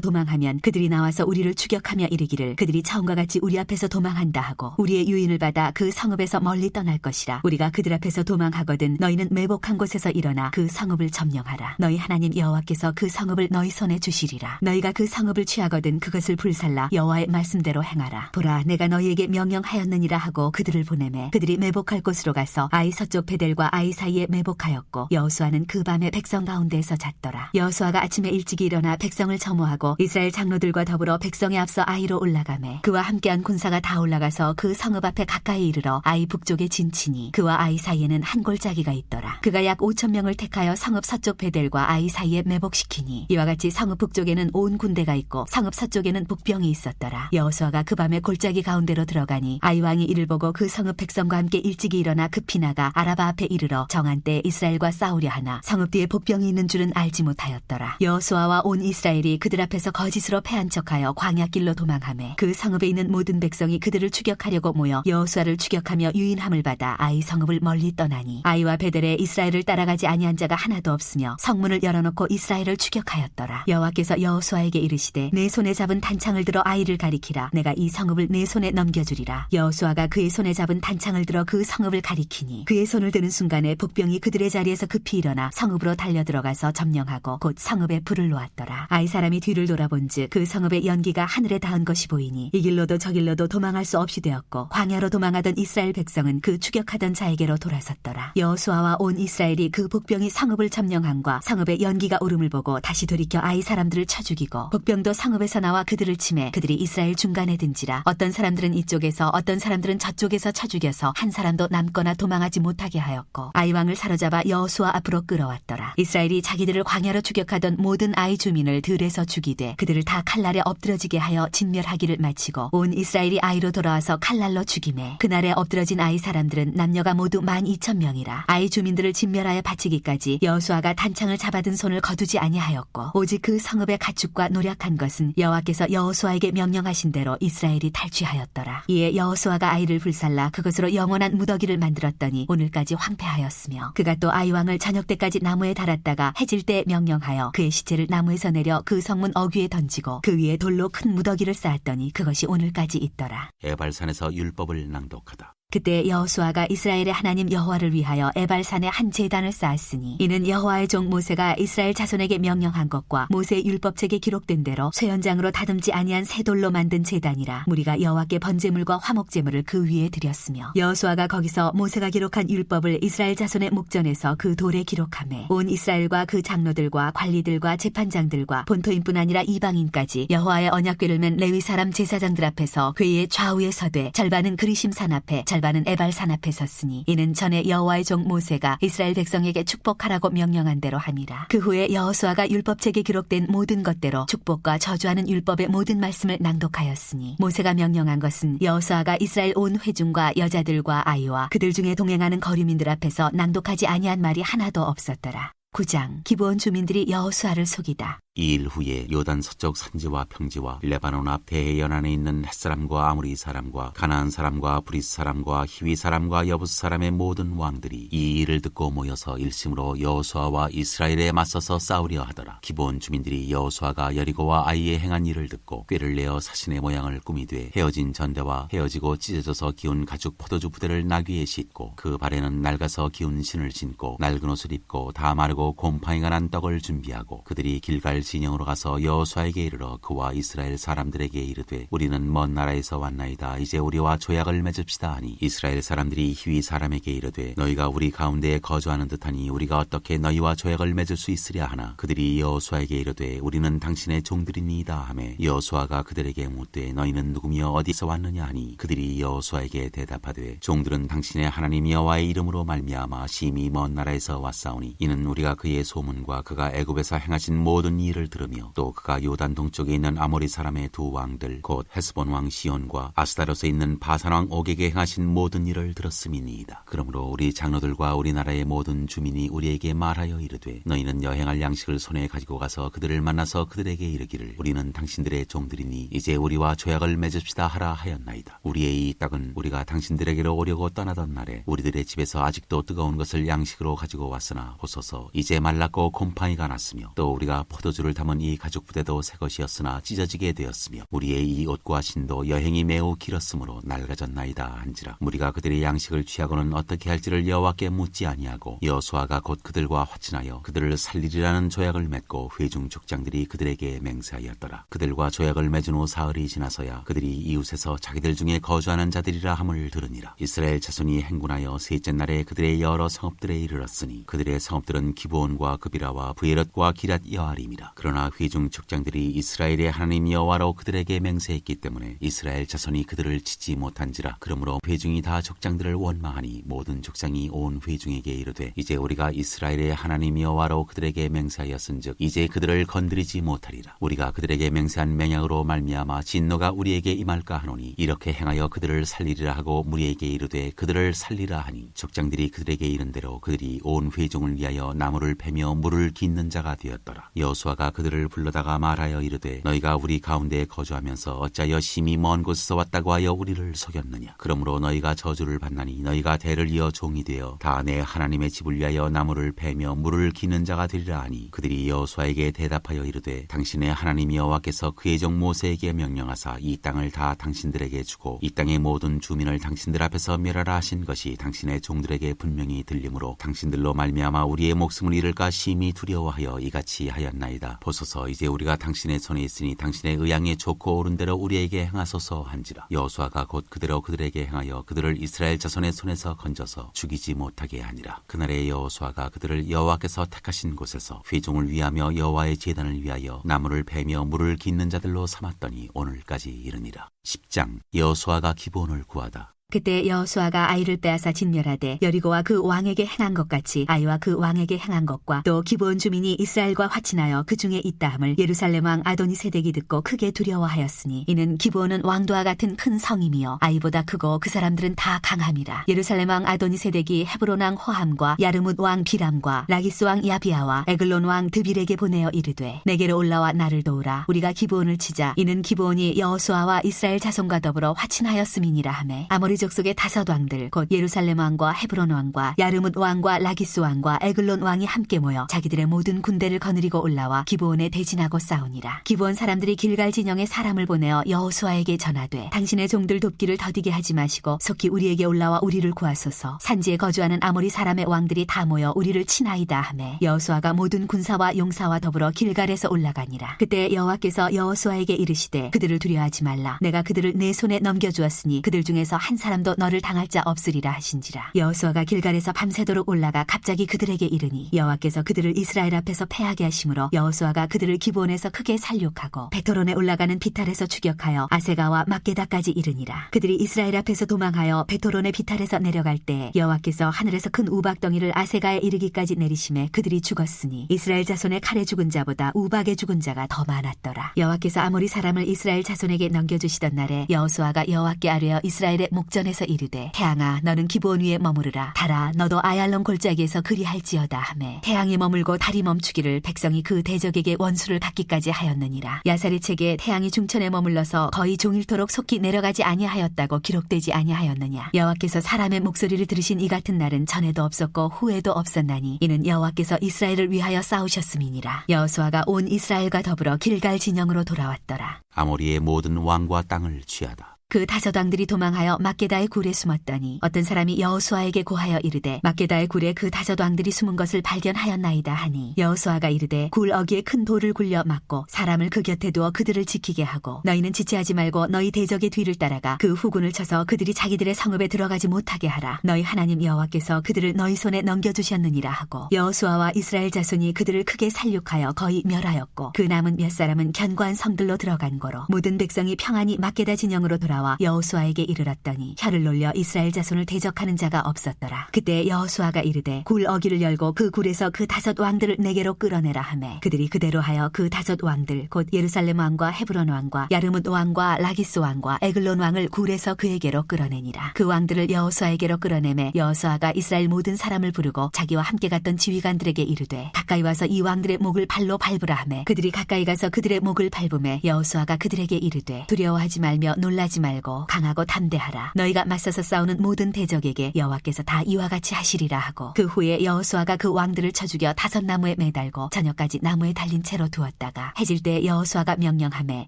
도망하면 그들이 나와서 우리를 추격하며 이르기를 그들이 처음과 같이 우리 앞에서 도망한다 하고 우리의 유인을 받아 그 성읍에서 멀리 떠날 것이라. 우리가 그들 앞에서 도망하거든 너희는 매복한 곳에서 일어나 그 성읍을 점령하라. 너희 하나님 여호와께서 그 성읍을 너희 손에 주시리라. 너희가 그 성읍을 취하거든 그것을 불살라 여호와의 말씀대로 행하라. 보라 내가 너희에게 명령하였느니라 하고 그들을 보내매 그들이 매복할 곳으로 가서 아이 서쪽 베델과 아이 사이에 매복하였고 여호수아는 그 밤에 백성 가운데에서 잤더라. 여호수아가 아침에 일찍 일어나 백성을 점호하고 이스라엘 장로들과 더불어 백성에 앞서 아이로 올라가매 그와 함께한 군사가 다 올라가서 그 성읍 앞에 가까이 이르러 아이 북쪽에 진치니 그와 아이 사이에는 한 골짜기가 있더라. 그가 약 5천 명을 택하여 성읍 서쪽 베델과 아이 사이에 매복시키니 이와 같이 성읍 북쪽에는 온 군대가 있고 성읍 서쪽에는 북병이 있었더라. 여호수아가 그 밤에 골짜기 가운데로 들어가니 아이 왕이 이를 보고 그 성읍 백성과 함께 일찍이 일어나 급히 나가 아라바 앞에 이르러 정한 때 이스라엘과 싸우려 하나 성읍 뒤에 복병이 있는 줄은 알지 못하였더라. 여호수아와 온 이스라엘이 그들 앞에서 거짓으로 패한 척하여 광야길로 도망하매 그 성읍에 있는 모든 백성이 그들을 추격하려고 모여 여호수아를 추격하며 유인함을 받아 아이 성읍을 멀리 떠나니 아이와 베델에 이스라엘을 따라가지 아니한 자가 하나도 없으며 성문을 열어놓고 이스라엘을 추격하였더라. 여호와께서 여호수아에게 이르시되 내 손에 잡은 단창을 들어 아이를 가리키라. 내가 이 성읍을 내 손에 넘겨주리라. 여호수아가 그의 손에 잡은 단창을 들어 그 성읍을 가리키니 그의 손을 드는 순간에 복병이 그들의 자리에서 급히 일어나 성읍으로 달려 들어가서 점령하고 곧 성읍에 불을 놓았더라. 아이 사람이 뒤를 돌아본즉 그 성읍의 연기가 하늘에 닿은 것이 보이니 이 길로도 저 길로도 도망할 수 없이 되었고 광야로 도망하던 이스라엘 백성은 그 추격하던 자에게로 돌아섰더라. 여호수아와 온 이스라엘이 그 복병이 성읍을 점령함과 성읍의 연기가 오름을 보고 다시 돌이켜 아이 사람들을 쳐 죽이고 복병도 성읍에서 나와 그들을 치매 그들이 이스라엘 중간에 든지라. 어떤 사람들은 이쪽에서 어떤 사람들은 저쪽에서 쳐 죽여서 한 사람도 남거나 도망하지 못하게 하였고 아이 왕을 사로잡아 여호수아 앞으로 끌어왔더라. 이스라엘이 자기들을 광야로 추격하던 모든 아이 주민을 들에서 죽이되 그들을 다 칼날에 엎드러지게 하여 진멸하기를 마치고 온 이스라엘이 아이로 돌아와서 칼날로 죽이매 그날에 엎드러진 아이 사람들은 남녀가 모두 12,000명이라. 아이 주민들을 진멸하여 바치기까지 여호수아가 단창을 잡아든 손을 거두지 아니하였고 오직 그 성읍의 가축과 노략한 것은 여호와께서 여호수아에게 명령하신 대로 이스라엘이 탈취하였더라. 이에 여호수아가 아이를 불살라 그것으로 영원한 무더기를 만들었더니 오늘까지 황폐하였으며 그가 또 아이 왕을 저녁 때까지 나무에 달았다가 해질 때 명령하여 그의 시체를 나무에서 내려 그 성문 어귀에 던지고 그 위에 돌로 큰 무더기를 쌓았더니 그것이 오늘까지 있더라. 에발산에서 율법을 낭독하다. 그때 여호수아가 이스라엘의 하나님 여호와를 위하여 에발산에 한 제단을 쌓았으니 이는 여호와의 종 모세가 이스라엘 자손에게 명령한 것과 모세의 율법책에 기록된 대로 쇠연장으로 다듬지 아니한 새 돌로 만든 제단이라. 무리가 여호와께 번제물과 화목제물을 그 위에 드렸으며 여호수아가 거기서 모세가 기록한 율법을 이스라엘 자손의 목전에서 그 돌에 기록하매 온 이스라엘과 그 장로들과 관리들과 재판장들과 본토인뿐 아니라 이방인까지 여호와의 언약궤를 맨 레위 사람 제사장들 앞에서 궤의 좌우에 서되 절반은 그리심산 앞에 절반은 에발산 앞에 섰으니 이는 전에 여호와의 종 모세가 이스라엘 백성에게 축복하라고 명령한 대로 함이라. 그 후에 여호수아가 율법책에 기록된 모든 것대로 축복과 저주하는 율법의 모든 말씀을 낭독하였으니 모세가 명령한 것은 여호수아가 이스라엘 온 회중과 여자들과 아이와 그들 중에 동행하는 거류민들 앞에서 낭독하지 아니한 말이 하나도 없었더라. 9장 기브온 주민들이 여호수아를 속이다. 이 일 후에 요단 서쪽 산지와 평지와 레바논 앞 대해 연안에 있는 햇사람과 아모리 사람과 가나안 사람과 브리스 사람과 히위 사람과 여부스 사람의 모든 왕들이 이 일을 듣고 모여서 일심으로 여호수아와 이스라엘에 맞서서 싸우려 하더라. 기브온 주민들이 여호수아가 여리고와 아이에 행한 일을 듣고 꾀를 내어 사신의 모양을 꾸미되 헤어진 전대와 헤어지고 찢어져서 기운 가죽 포도주 부대를 나귀에 싣고 그 발에는 낡아서 기운 신을 신고 낡은 옷을 입고 다 마르고 곰팡이가 난 떡을 준비하고 그들이 길갈 진영으로 가서 여호수아에게 이르러 그와 이스라엘 사람들에게 이르되 우리는 먼 나라에서 왔나이다. 이제 우리와 조약을 맺읍시다 하니 이스라엘 사람들이 히위 사람에게 이르되 너희가 우리 가운데에 거주하는 듯하니 우리가 어떻게 너희와 조약을 맺을 수 있으랴 하나 그들이 여호수아에게 이르되 우리는 당신의 종들이니이다 하매 여호수아가 그들에게 묻되 너희는 누구며 어디서 왔느냐 하니 그들이 여호수아에게 대답하되 종들은 당신의 하나님 여호와의 이름으로 말미암아 심히 먼 나라에서 왔사오니 이는 우리가 그의 소문과 그가 애굽에서 행하신 모든 일을 들으며 또 그가 요단 동쪽에 있는 아모리 사람의 두 왕들 곧 헤스본 왕 시온과 아스다롯에 있는 바산 왕 옥에게 행하신 모든 일을 들었음이니이다. 그러므로 우리 장로들과 우리나라의 모든 주민이 우리에게 말하여 이르되 너희는 여행할 양식을 손에 가지고 가서 그들을 만나서 그들에게 이르기를 우리는 당신들의 종들이니 이제 우리와 조약을 맺읍시다 하라 하였나이다. 우리의 이 떡은 우리가 당신들에게로 오려고 떠나던 날에 우리들의 집에서 아직도 뜨거운 것을 양식으로 가지고 왔으나 보소서 이제 말랐고 곰팡이가 났으며 또 우리가 포도주를 담은 이 가죽 부대도 새 것이었으나 찢어지게 되었으며 우리의 이 옷과 신도 여행이 매우 길었으므로 낡아졌나이다 한지라. 우리가 그들의 양식을 취하고는 어떻게 할지를 여호와께 묻지 아니하고 여호수아가 곧 그들과 화친하여 그들을 살리리라는 조약을 맺고 회중 족장들이 그들에게 맹세하였더라. 그들과 조약을 맺은 후 사흘이 지나서야 그들이 이웃에서 자기들 중에 거주하는 자들이라 함을 들으니라. 이스라엘 자손이 행군하여 셋째 날에 그들의 여러 성읍들에 이르렀으니 그들의 성읍들은 기브온과 그비라와 브에롯과 기랏 여아림이라. 그러나 회중 족장들이 이스라엘의 하나님 여호와로 그들에게 맹세했기 때문에 이스라엘 자손이 그들을 치지 못한지라. 그러므로 회중이 다 족장들을 원망하니 모든 족장이 온 회중에게 이르되 이제 우리가 이스라엘의 하나님 여호와로 그들에게 맹세하였은즉 이제 그들을 건드리지 못하리라. 우리가 그들에게 맹세한 맹약으로 말미암아 진노가 우리에게 임할까 하노니 이렇게 행하여 그들을 살리리라 하고 무리에게 이르되 그들을 살리라 하니 족장들이 그들에게 이른 대로 그들이 온 회중을 위하여 나무를 패며 물을 깃는 자가 되었더라. 여호수아가 그들을 불러다가 말하여 이르되 너희가 우리 가운데에 거주하면서 어찌하여 심히 먼 곳에서 왔다고 하여 우리를 속였느냐. 그러므로 너희가 저주를 받나니 너희가 대를 이어 종이 되어 다 내 하나님의 집을 위하여 나무를 패며 물을 깃는 자가 되리라 하니 그들이 여호수아에게 대답하여 이르되 당신의 하나님 여호와께서 그의 종 모세에게 명령하사 이 땅을 다 당신들에게 주고 이 땅의 모든 주민을 당신들 앞에서 멸하라 하신 것이 당신의 종들에게 분명히 들리므로 당신들로 말미암아 우리의 목숨을 잃을까 심히 두려워하여 이같이 하였나이다. 보소서 이제 우리가 당신의 손에 있으니 당신의 의향에 좋고 옳은 대로 우리에게 행하소서 한지라. 여호수아가 곧 그대로 그들에게 행하여 그들을 이스라엘 자손의 손에서 건져서 죽이지 못하게 하니라. 그날에 여호수아가 그들을 여호와께서 택하신 곳에서 회중을 위하며 여호와의 제단을 위하여 나무를 패며 물을 깃는 자들로 삼았더니 오늘까지 이르니라. 10장 여호수아가 기브온을 구하다. 그때 여호수아가 아이를 빼앗아 진멸하되 여리고와 그 왕에게 행한 것 같이 아이와 그 왕에게 행한 것과 또 기브온 주민이 이스라엘과 화친하여 그 중에 있다함을 예루살렘 왕 아도니세덱이 듣고 크게 두려워하였으니 이는 기브온은 왕도와 같은 큰 성임이요 아이보다 크고 그 사람들은 다 강함이라. 예루살렘 왕 아도니세덱이 헤브론 왕 호함과 야르뭇 왕 비람과 라기스 왕 야비아와 에글론 왕 드빌에게 보내어 이르되 내게로 올라와 나를 도우라. 우리가 기브온을 치자. 이는 기브온이 여호수아와 이스라엘 자손과 더불어 화친하였음이니라 하매 아모리 족속의 5 왕들 곧 예루살렘 왕과 헤브론 왕과 야르뭇 왕과 라기스 왕과 에글론 왕이 함께 모여 자기들의 모든 군대를 거느리고 올라와 기브온에 대진하고 싸우니라. 기브온 사람들이 길갈 진영에 사람을 보내어 여호수아에게 전하되 당신의 종들 돕기를 더디게 하지 마시고 속히 우리에게 올라와 우리를 구하소서. 산지에 거주하는 아모리 사람의 왕들이 다 모여 우리를 치나이다 하매 여호수아가 모든 군사와 용사와 더불어 길갈에서 올라가니라. 그때 여호와께서 여호수아에게 이르시되 그들을 두려워하지 말라. 내가 그들을 내 손에 넘겨주었으니 그들 중에서 한 사람도 너를 당할 자 없으리라 하신지라. 여호수아가 길갈에서 밤새도록 올라가 갑자기 그들에게 이르니 여호와께서 그들을 이스라엘 앞에서 패하게 하심으로 여호수아가 그들을 기브온에서 크게 살육하고 베토론에 올라가는 비탈에서 추격하여 아세가와 막게다까지 이르니라. 그들이 이스라엘 앞에서 도망하여 베토론의 비탈에서 내려갈 때 여호와께서 하늘에서 큰 우박덩이를 아세가에 이르기까지 내리심에 그들이 죽었으니 이스라엘 자손의 칼에 죽은 자보다 우박에 죽은 자가 더 많았더라. 여호와께서 아모리 사람을 이스라엘 자손에게 넘겨주시던 날에 여호수아가 여호와께 아뢰어 이스라엘의 목전 역전해서 이르되 태양아 너는 기브온 위에 머무르라. 달아 너도 아얄론 골짜기에서 그리할지어다 하매 태양이 머물고 달이 멈추기를 백성이 그 대적에게 원수를 받기까지 하였느니라. 야살의 책에 태양이 중천에 머물러서 거의 종일토록 속히 내려가지 아니하였다고 기록되지 아니하였느냐. 여호와께서 사람의 목소리를 들으신 이 같은 날은 전에도 없었고 후에도 없었나니 이는 여호와께서 이스라엘을 위하여 싸우셨음이니라. 여호수아가 온 이스라엘과 더불어 길갈 진영으로 돌아왔더라. 아모리의 모든 왕과 땅을 취하다. 그 다섯 왕들이 도망하여 막게다의 굴에 숨었더니 어떤 사람이 여호수아에게 고하여 이르되 막게다의 굴에 그 다섯 왕들이 숨은 것을 발견하였나이다 하니 여호수아가 이르되 굴 어귀에 큰 돌을 굴려 막고 사람을 그 곁에 두어 그들을 지키게 하고 너희는 지체하지 말고 너희 대적의 뒤를 따라가 그 후군을 쳐서 그들이 자기들의 성읍에 들어가지 못하게 하라. 너희 하나님 여호와께서 그들을 너희 손에 넘겨주셨느니라 하고 여호수아와 이스라엘 자손이 그들을 크게 살육하여 거의 멸하였고 그 남은 몇 사람은 견고한 성들로 들어간 거로 모든 백성이 평안히 막게다 진영으로 돌아와 여호수아에게 이르렀더니 혀를 놀려 이스라엘 자손을 대적하는 자가 없었더라. 그때 여호수아가 이르되 굴 어귀를 열고 그 굴에서 그 다섯 왕들을 내게로 끌어내라 하매 그들이 그대로 하여 그 다섯 왕들 곧 예루살렘 왕과 헤브론 왕과 야르뭇 왕과 라기스 왕과 에글론 왕을 굴에서 그에게로 끌어내니라. 그 왕들을 여호수아에게로 끌어내매 여호수아가 이스라엘 모든 사람을 부르고 자기와 함께 갔던 지휘관들에게 이르되 가까이 와서 이 왕들의 목을 발로 밟으라 하매 그들이 가까이 가서 그들의 목을 밟으매 여호수아가 그들에게 이르되 두려워하지 말며 놀라지 말고 강하고 담대하라. 너희가 맞서서 싸우는 모든 대적에게 여호와께서 다 이와 같이 하시리라 하고 그 후에 여호수아가 그 왕들을 쳐 죽여 다섯 나무에 매달고 저녁까지 나무에 달린 채로 두었다가 해질 때 여호수아가 명령하매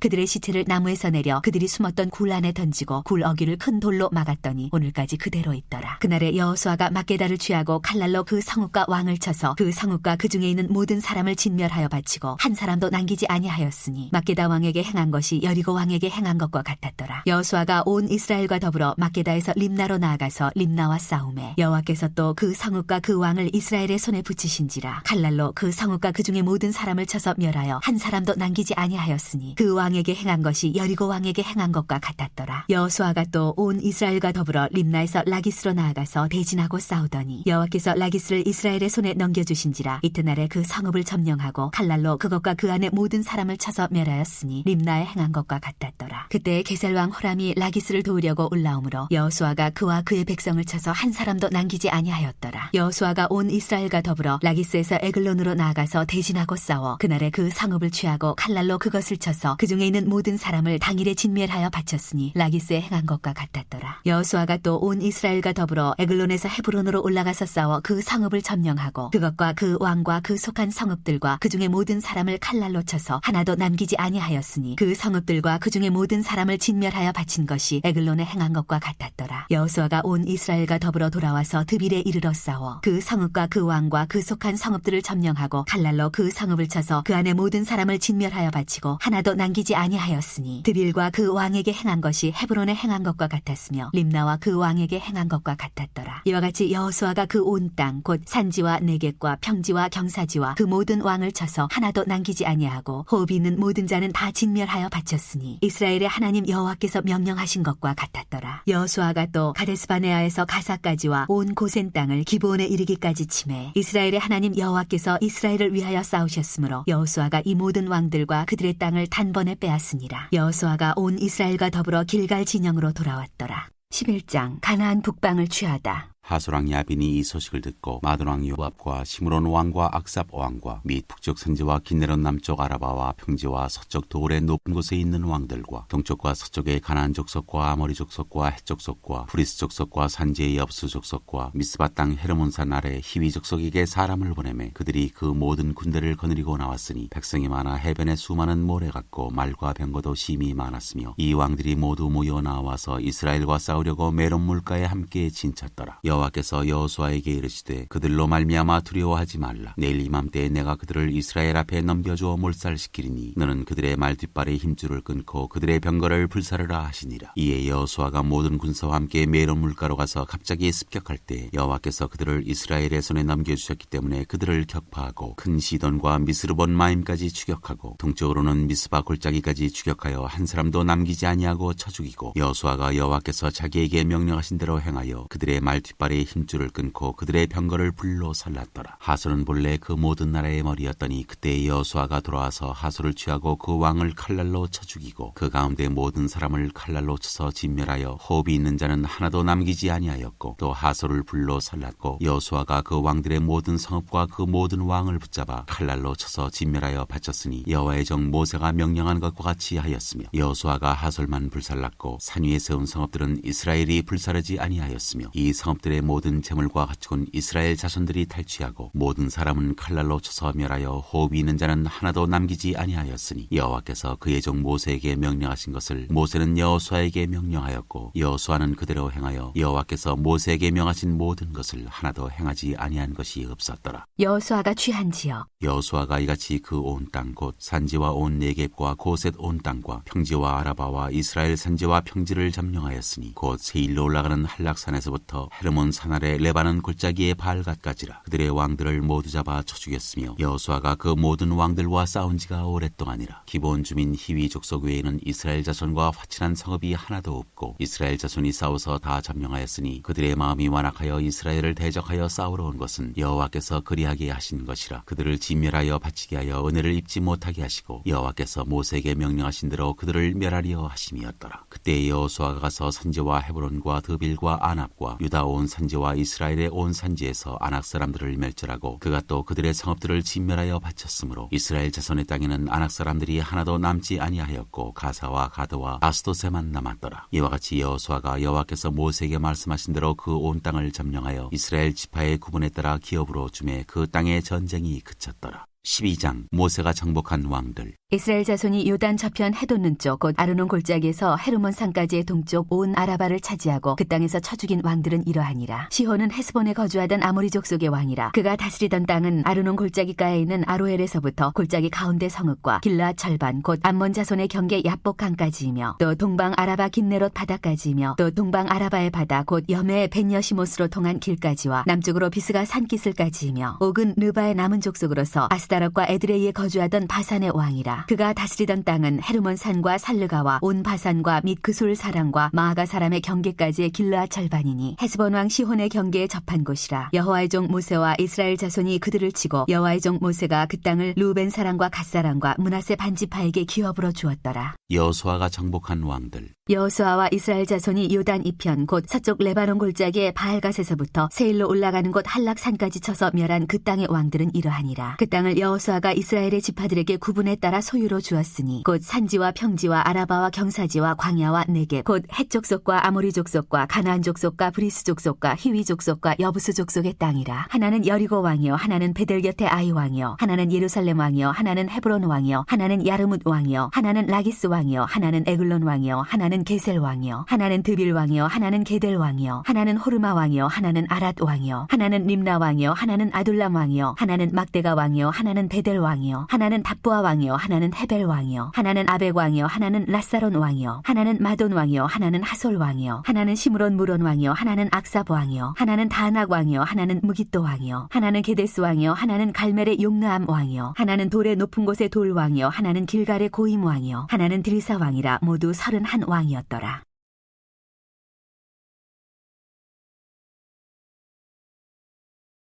그들의 시체를 나무에서 내려 그들이 숨었던 굴 안에 던지고 굴 어귀를 큰 돌로 막았더니 오늘까지 그대로 있더라. 그날에 여호수아가 막게다를 취하고 칼날로 그 성읍과 왕을 쳐서 그 성읍과 그 중에 있는 모든 사람을 진멸하여 바치고 한 사람도 남기지 아니하였으니 막게다 왕에게 행한 것이 여리고 왕에게 행한 것과 같았더라. 여호수아가 온 이스라엘과 더불어 막게다에서 림나로 나아가서 림나와 싸우매 여호와께서 또 그 성읍과 그 왕을 이스라엘의 손에 붙이신지라. 칼날로 그 성읍과 그 중에 모든 사람을 쳐서 멸하여 한 사람도 남기지 아니하였으니 그 왕에게 행한 것이 여리고 왕에게 행한 것과 같았더라. 여호수아가 또 온 이스라엘과 더불어 림나에서 라기스로 나아가서 대진하고 싸우더니 여호와께서 라기스를 이스라엘의 손에 넘겨주신지라. 이튿날에 그 성읍을 점령하고 칼날로 그것과 그 안에 모든 사람을 쳐서 멸하였으니 림나에 행한 것과 같았더라. 그때 게셀 왕 호람이 라기스를 도우려고 올라오므로 여호수아가 그와 그의 백성을 쳐서 한 사람도 남기지 아니하였더라. 여호수아가 온 이스라엘과 더불어 라기스에서 에글론으로 나아가서 대진하고 싸워 그날에 그 성읍을 취하고 칼날로 그것을 쳐서 그 중에 있는 모든 사람을 당일에 진멸하여 바쳤으니 라기스에 행한 것과 같았더라. 여호수아가 또 온 이스라엘과 더불어 에글론에서 헤브론으로 올라가서 싸워 그 성읍을 점령하고 그것과 그 왕과 그 속한 성읍들과 그 중에 모든 사람을 칼날로 쳐서 하나도 남기지 아니하였으니 그 성읍들과 그 중에 모든 사람을 진멸하여 바친 것이 에글론에 행한 것과 같았더라. 여호수아가 온 이스라엘과 더불어 돌아와서 드빌에 이르러 싸워 그 성읍과 그 왕과 그 속한 성읍들을 점령하고 칼날로 그 성읍을 쳐서 그 안에 모든 사람을 진멸하여 바치고 하나도 남기지 아니하였으니 드빌과 그 왕에게 행한 것이 헤브론에 행한 것과 같았으며 림나와 그 왕에게 행한 것과 같았더라. 이와 같이 여호수아가 그 온 땅 곧 산지와 내겝과 평지와 경사지와 그 모든 왕을 쳐서 하나도 남기지 아니하고 호흡이 있는 모든 자는 다 진멸하여 바쳤으니 이스라엘의 하나님 여호와께서 명령하신 것과 같았더라. 여호수아가 또 가데스바네아에서 가사까지와 온 고센 땅을 기브온에 이르기까지 치매 이스라엘의 하나님 여호와께서 이스라엘을 위하여 싸우셨으므로 여호수아가 이 모든 왕들과 그들의 땅을 단번에 빼앗으니라. 여호수아가 온 이스라엘과 더불어 길갈 진영으로 돌아왔더라. 11장 가나안 북방을 취하다. 하솔왕 야빈이 이 소식을 듣고 마돈왕 요압과 시므론 왕과 악삽 왕과 및 북쪽 산지와 긴네롯 남쪽 아라바와 평지와 서쪽 도울의 높은 곳에 있는 왕들과 동쪽과 서쪽의 가나안 족속과 아모리 족속과 헷 족속과 브리스 족속과 산지의 엽수 족속과 미스바 땅 헤르몬산 아래 히위 족속에게 사람을 보내매 그들이 그 모든 군대를 거느리고 나왔으니 백성이 많아 해변에 수많은 모래 같고 말과 병거도 심히 많았으며 이 왕들이 모두 모여 나와서 이스라엘과 싸우려고 메론 물가에 함께 진쳤더라. 여호와께서 여호수아에게 이르시되 그들로 말미암아 두려워하지 말라. 내일 이맘때에 내가 그들을 이스라엘 앞에 넘겨주어 몰살시키리니 너는 그들의 말 뒷발의 힘줄을 끊고 그들의 병거를 불사르라 하시니라. 이에 여호수아가 모든 군사와 함께 메론 물가로 가서 갑자기 습격할 때 여호와께서 그들을 이스라엘의 손에 넘겨주셨기 때문에 그들을 격파하고 큰 시돈과 미스르본 마임까지 추격하고 동쪽으로는 미스바 골짜기까지 추격하여 한 사람도 남기지 아니하고 쳐 죽이고 여호수아가 여호와께서 자기에게 명령하신 대로 행하여 그들의 말 뒷발 깃발의 힘줄을 끊고 그들의 병거를 불로 살랐더라. 하솔은 본래 그 모든 나라의 머리였더니 그때 여호수아가 돌아와서 하솔을 취하고 그 왕을 칼날로 쳐 죽이고 그 가운데 모든 사람을 칼날로 쳐서 진멸하여 호흡이 있는 자는 하나도 남기지 아니하였고 또 하솔을 불로 살랐고 여호수아가 그 왕들의 모든 성읍과 그 모든 왕을 붙잡아 칼날로 쳐서 진멸하여 바쳤으니 여호와의 정 모세가 명령한 것과 같이 하였으며 여호수아가 하솔만 불살랐고 산 위에 세운 성읍들은 이스라엘이 불사르지 아니하였으며 이 성읍들의 모든 재물과 가축은 이스라엘 자손들이 탈취하고 모든 사람은 칼날로 쳐서 멸하여 호흡이 있는 자는 하나도 남기지 아니하였으니 여호와께서 그의 종 모세에게 명령하신 것을 모세는 여호수아에게 명령하였고 여호수아는 그대로 행하여 여호와께서 모세에게 명하신 모든 것을 하나도 행하지 아니한 것이 없었더라. 여호수아가 취한 지역. 여호수아가 이같이 그 온 땅 곧 산지와 온 네겝과 고셋 온 땅과 평지와 아라바와 이스라엘 산지와 평지를 점령하였으니 곧 세일로 올라가는 한락산에서부터 헤르몬 산 아래 레바논 골짜기의 바알갓까지라. 그들의 왕들을 모두 잡아 쳐 죽였으며 여호수아가 그 모든 왕들과 싸운 지가 오랫동안이라. 기본 주민 히위 족속 외에는 이스라엘 자손과 화친한 성읍이 하나도 없고 이스라엘 자손이 싸워서 다 점령하였으니 그들의 마음이 완악하여 이스라엘을 대적하여 싸우러 온 것은 여호와께서 그리하게 하신 것이라. 그들을 진멸하여 바치게 하여 은혜를 입지 못하게 하시고 여호와께서 모세에게 명령하신 대로 그들을 멸하려 하심이었더라. 그때 여호수아가 가서 산지와 헤브론과 드빌과 아납과 유다 온 산지와 이스라엘의 온 산지에서 아낙 사람들을 멸절하고 그가 또 그들의 성읍들을 진멸하여 바쳤으므로 이스라엘 자손의 땅에는 아낙 사람들이 하나도 남지 아니하였고 가사와 가드와 아스도세만 남았더라. 이와 같이 여호수아가 여호와께서 모세에게 말씀하신 대로 그 온 땅을 점령하여 이스라엘 지파의 구분에 따라 기업으로 주매 그 땅의 전쟁이 그쳤더라. 12장 모세가 정복한 왕들. 이스라엘 자손이 요단 저편 해돋는 쪽 곧 아르논 골짜기에서 헤르몬 산까지의 동쪽 온 아라바를 차지하고 그 땅에서 쳐 죽인 왕들은 이러하니라. 시혼은 헤스본에 거주하던 아모리 족속의 왕이라. 그가 다스리던 땅은 아르논 골짜기가에 있는 아로엘에서부터 골짜기 가운데 성읍과 길라 절반 곧 암몬 자손의 경계 야복강까지이며 또 동방 아라바 긴네롯 바다까지이며 또 동방 아라바의 바다 곧 여메 벤여시모스로 통한 길까지와 남쪽으로 비스가 산기슬까지이며 옥은 르바의 남은 족속으로서 아스다롯과 에드레이에 거주하던 바산의 왕이라. 그가 다스리던 땅은 헤르몬 산과 살르가와 온 바산과 및 그술 사람과 마아가 사람의 경계까지의 길라 절반이니 헤스본 왕 시혼의 경계에 접한 곳이라. 여호와의 종 모세와 이스라엘 자손이 그들을 치고 여호와의 종 모세가 그 땅을 루벤 사람과 갓 사람과 므낫세 반지파에게 기업으로 주었더라. 여호수아가 정복한 왕들. 여호수아와 이스라엘 자손이 요단 이편 곧 서쪽 레바논 골짜기의 바알갓에서부터 세일로 올라가는 곳 한락산까지 쳐서 멸한 그 땅의 왕들은 이러하니라. 그 땅을 여호수아가 이스라엘의 지파들에게 구분에 따라 소유로 주었으니 곧 산지와 평지와 아라바와 경사지와 광야와 네겝 곧 헷 족속과 아모리 족속과 가나안 족속과 브리스 족속과 히위 족속과 여부스 족속의 땅이라. 하나는 여리고 왕이요 하나는 베델 곁의 아이 왕이요 하나는 예루살렘 왕이요 하나는 헤브론 왕이요 하나는 야르뭇 왕이요 하나는 라기스 왕이요 하나는 에글론 왕이요 하나는 게셀 왕이요 하나는 드빌 왕이요 하나는 게델 왕이요 하나는 호르마 왕이요 하나는 아랏 왕이요 하나는 림나 왕이요 하나는 아둘람 왕이요 하나는 막대가 왕이요 하나는 베델 왕이요 하나는 답부아 왕이요 하나는 헤벨 왕이요 하나는 아벡 왕이요 하나는 라사론 왕이요 하나는 마돈 왕이요 하나는 하솔 왕이요 하나는 시므론 무론 왕이요 하나는 악삽 왕이요 하나는 다낙 왕이요 하나는 무깃도 왕이요 하나는 게데스 왕이요 하나는 갈멜의 용나암 왕이요 하나는 돌의 높은 곳의 돌 왕이요 하나는 길갈의 고임 왕이요 하나는 드리사 왕이라 모두 31 왕이었더라.